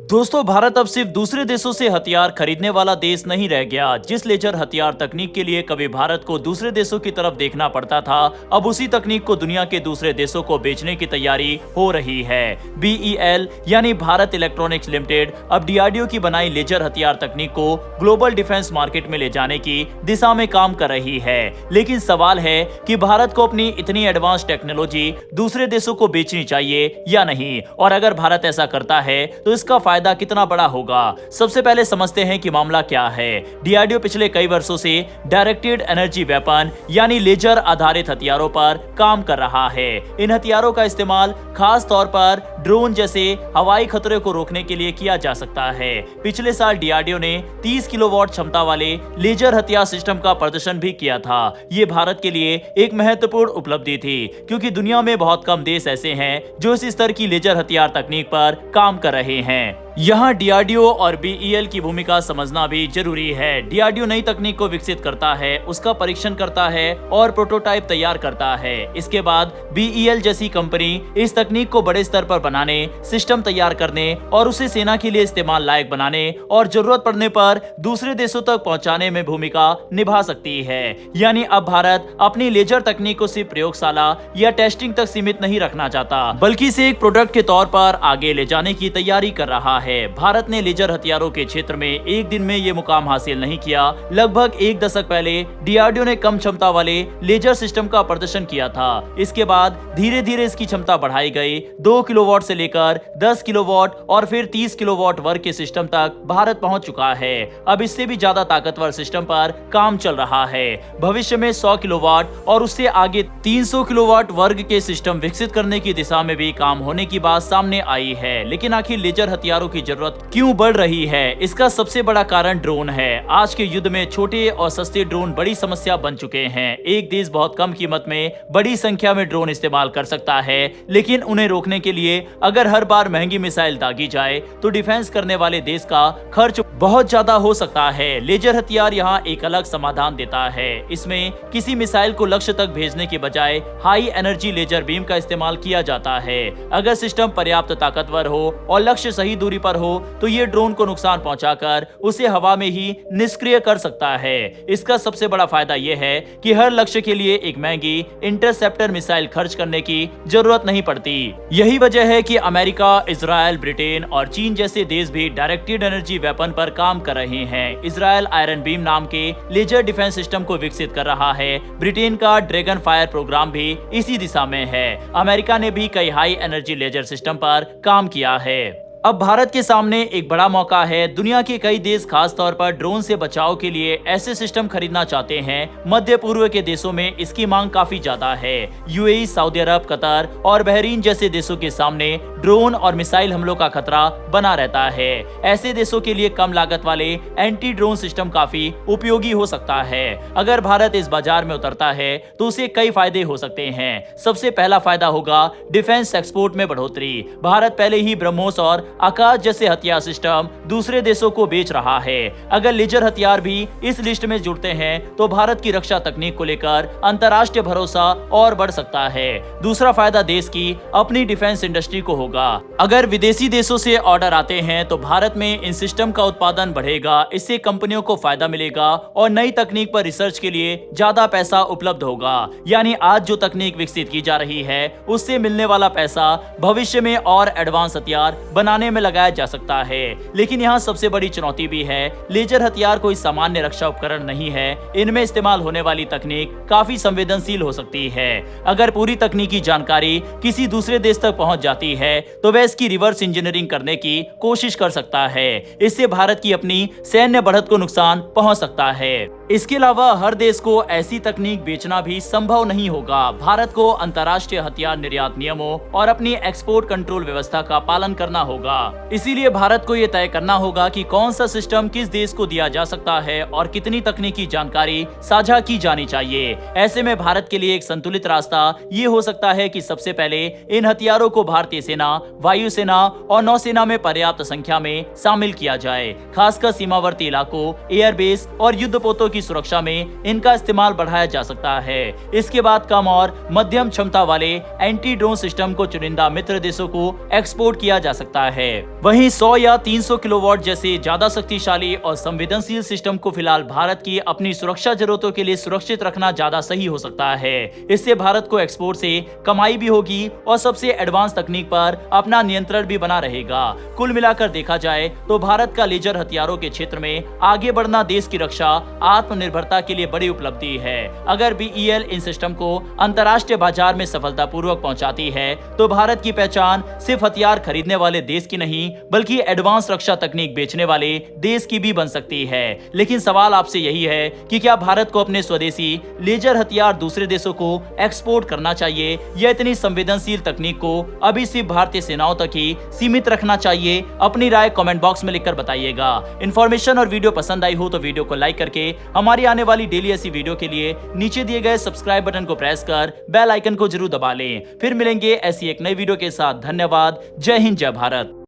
दोस्तों, भारत अब सिर्फ दूसरे देशों से हथियार खरीदने वाला देश नहीं रह गया। जिस लेजर हथियार तकनीक के लिए कभी भारत को दूसरे देशों की तरफ देखना पड़ता था, अब उसी तकनीक को दुनिया के दूसरे देशों को बेचने की तैयारी हो रही है। BEL यानी भारत इलेक्ट्रॉनिक्स लिमिटेड अब DRDO की बनाई लेजर हथियार तकनीक को ग्लोबल डिफेंस मार्केट में ले जाने की दिशा में काम कर रही है। लेकिन सवाल है कि भारत को अपनी इतनी एडवांस टेक्नोलॉजी दूसरे देशों को बेचनी चाहिए या नहीं, और अगर भारत ऐसा करता है तो इसका फायदा कितना बड़ा होगा। सबसे पहले समझते हैं कि मामला क्या है। DRDO पिछले कई वर्षों से डायरेक्टेड एनर्जी वेपन यानी लेजर आधारित हथियारों पर काम कर रहा है। इन हथियारों का इस्तेमाल खास तौर पर ड्रोन जैसे हवाई खतरे को रोकने के लिए किया जा सकता है। पिछले साल DRDO ने 30 किलोवाट क्षमता वाले लेजर हथियार सिस्टम का प्रदर्शन भी किया था। ये भारत के लिए एक महत्वपूर्ण उपलब्धि थी, क्योंकि दुनिया में बहुत कम देश ऐसे हैं जो इस स्तर की लेजर हथियार तकनीक पर काम कर रहे हैं। यहाँ DRDO और BEL की भूमिका समझना भी जरूरी है। DRDO नई तकनीक को विकसित करता है, उसका परीक्षण करता है और प्रोटोटाइप तैयार करता है। इसके बाद BEL जैसी कंपनी इस तकनीक को बड़े स्तर पर बनाने, सिस्टम तैयार करने और उसे सेना के लिए इस्तेमाल लायक बनाने और जरूरत पड़ने पर दूसरे देशों तक पहुंचाने में भूमिका निभा सकती है। यानी अब भारत अपनी लेजर तकनीक को सिर्फ प्रयोगशाला या टेस्टिंग तक सीमित नहीं रखना चाहता, बल्कि इसे एक प्रोडक्ट के तौर पर आगे ले जाने की तैयारी कर रहा है। भारत ने लेजर हथियारों के क्षेत्र में एक दिन में ये मुकाम हासिल नहीं किया। लगभग एक दशक पहले DRDO ने कम क्षमता वाले लेजर सिस्टम का प्रदर्शन किया था। इसके बाद धीरे धीरे इसकी क्षमता बढ़ाई गई। 2 किलोवाट से लेकर 10 किलोवाट और फिर 30 किलोवाट वर्ग के सिस्टम तक भारत पहुंच चुका है। अब इससे भी ज्यादा ताकतवर सिस्टम पर काम चल रहा है। भविष्य में 100 किलोवाट और उससे आगे 300 किलोवाट वर्ग के सिस्टम विकसित करने की दिशा में भी काम होने की बात सामने आई है। लेकिन आखिर लेजर हथियारों की जरूरत क्यों बढ़ रही है? इसका सबसे बड़ा कारण ड्रोन है। आज के युद्ध में छोटे और सस्ते ड्रोन बड़ी समस्या बन चुके हैं। एक देश बहुत कम कीमत में बड़ी संख्या में ड्रोन इस्तेमाल कर सकता है, लेकिन उन्हें रोकने के लिए अगर हर बार महंगी मिसाइल दागी जाए तो डिफेंस करने वाले देश का खर्च बहुत ज्यादा हो सकता है। लेजर हथियार यहाँ एक अलग समाधान देता है। इसमें किसी मिसाइल को लक्ष्य तक भेजने के बजाय हाई एनर्जी लेजर बीम का इस्तेमाल किया जाता है। अगर सिस्टम पर्याप्त ताकतवर हो और लक्ष्य सही दूरी पर हो तो ये ड्रोन को नुकसान पहुंचाकर उसे हवा में ही निष्क्रिय कर सकता है। इसका सबसे बड़ा फायदा यह है कि हर लक्ष्य के लिए एक महंगी इंटरसेप्टर मिसाइल खर्च करने की जरूरत नहीं पड़ती। यही वजह है कि अमेरिका, इजराइल, ब्रिटेन और चीन जैसे देश भी डायरेक्टेड एनर्जी वेपन पर काम कर रहे हैं। इजराइल आयरन बीम नाम के लेजर डिफेंस सिस्टम को विकसित कर रहा है। ब्रिटेन का ड्रैगन फायर प्रोग्राम भी इसी दिशा में है। अमेरिका ने भी कई हाई एनर्जी लेजर सिस्टम पर काम किया है। अब भारत के सामने एक बड़ा मौका है। दुनिया के कई देश खास तौर पर ड्रोन से बचाव के लिए ऐसे सिस्टम खरीदना चाहते हैं। मध्य पूर्व के देशों में इसकी मांग काफी ज्यादा है। UAE, सऊदी अरब, कतर और बहरीन जैसे देशों के सामने ड्रोन और मिसाइल हमलों का खतरा बना रहता है। ऐसे देशों के लिए कम लागत वाले एंटी ड्रोन सिस्टम काफी उपयोगी हो सकता है। अगर भारत इस बाजार में उतरता है तो उसे कई फायदे हो सकते हैं। सबसे पहला फायदा होगा डिफेंस एक्सपोर्ट में बढ़ोतरी। भारत पहले ही ब्रह्मोस और आकाश जैसे हथियार सिस्टम दूसरे देशों को बेच रहा है। अगर लेजर हथियार भी इस लिस्ट में जुड़ते हैं तो भारत की रक्षा तकनीक को लेकर अंतर्राष्ट्रीय भरोसा और बढ़ सकता है। दूसरा फायदा देश की अपनी डिफेंस इंडस्ट्री को होगा। अगर विदेशी देशों से ऑर्डर आते हैं तो भारत में इन सिस्टम का उत्पादन बढ़ेगा। इससे कंपनियों को फायदा मिलेगा और नई तकनीक पर रिसर्च के लिए ज्यादा पैसा उपलब्ध होगा। यानी आज जो तकनीक विकसित की जा रही है उससे मिलने वाला पैसा भविष्य में और एडवांस हथियार बनाने में लगाया जा सकता है। लेकिन यहाँ सबसे बड़ी चुनौती भी है। लेजर हथियार कोई सामान्य रक्षा उपकरण नहीं है। इनमें इस्तेमाल होने वाली तकनीक काफी संवेदनशील हो सकती है। अगर पूरी तकनीकी जानकारी किसी दूसरे देश तक पहुंच जाती है तो वह इसकी रिवर्स इंजीनियरिंग करने की कोशिश कर सकता है। इससे भारत की अपनी सैन्य बढ़त को नुकसान पहुंच सकता है। इसके अलावा हर देश को ऐसी तकनीक बेचना भी संभव नहीं होगा। भारत को अंतर्राष्ट्रीय हथियार निर्यात नियमों और अपनी एक्सपोर्ट कंट्रोल व्यवस्था का पालन करना होगा। इसीलिए भारत को यह तय करना होगा कि कौन सा सिस्टम किस देश को दिया जा सकता है और कितनी तकनीकी जानकारी साझा की जानी चाहिए। ऐसे में भारत के लिए एक संतुलित रास्ता ये हो सकता है कि सबसे पहले इन हथियारों को भारतीय सेना, वायुसेना और नौसेना में पर्याप्त संख्या में शामिल किया जाए। खासकर सीमावर्ती इलाकों, एयरबेस और युद्धपोतों की की सुरक्षा में इनका इस्तेमाल बढ़ाया जा सकता है। इसके बाद कम और मध्यम क्षमता वाले एंटी ड्रोन सिस्टम को चुनिंदा मित्र देशों को एक्सपोर्ट किया जा सकता है। वहीं 100 या 300 किलोवाट जैसे ज्यादा शक्तिशाली और संवेदनशील सिस्टम को फिलहाल भारत की अपनी सुरक्षा जरूरतों के लिए सुरक्षित रखना ज्यादा सही हो सकता है। इससे भारत को एक्सपोर्ट से कमाई भी होगी और सबसे एडवांस तकनीक पर अपना नियंत्रण भी बना रहेगा। कुल मिलाकर देखा जाए तो भारत का लेजर हथियारों के क्षेत्र में आगे बढ़ना देश की रक्षा आत्मनिर्भरता के लिए बड़ी उपलब्धि है। अगर BEL इन सिस्टम को अंतर्राष्ट्रीय बाजार में सफलतापूर्वक पहुंचाती है तो भारत की पहचान सिर्फ हथियार खरीदने वाले देश की नहीं बल्कि एडवांस रक्षा तकनीक बेचने वाले देश की भी बन सकती है। लेकिन सवाल आपसे यही है कि क्या भारत को अपने स्वदेशी लेजर हथियार दूसरे देशों को एक्सपोर्ट करना चाहिए या इतनी संवेदनशील तकनीक को अभी सिर्फ भारतीय सेनाओं तक ही सीमित रखना चाहिए? अपनी राय कमेंट बॉक्स में लिखकर बताइएगा। इन्फॉर्मेशन और वीडियो पसंद आई हो तो वीडियो को लाइक करके हमारी आने वाली डेली ऐसी वीडियो के लिए नीचे दिए गए सब्सक्राइब बटन को प्रेस कर बेल आइकन को जरूर दबा लें। फिर मिलेंगे ऐसी एक नई वीडियो के साथ। धन्यवाद। जय हिंद, जय भारत।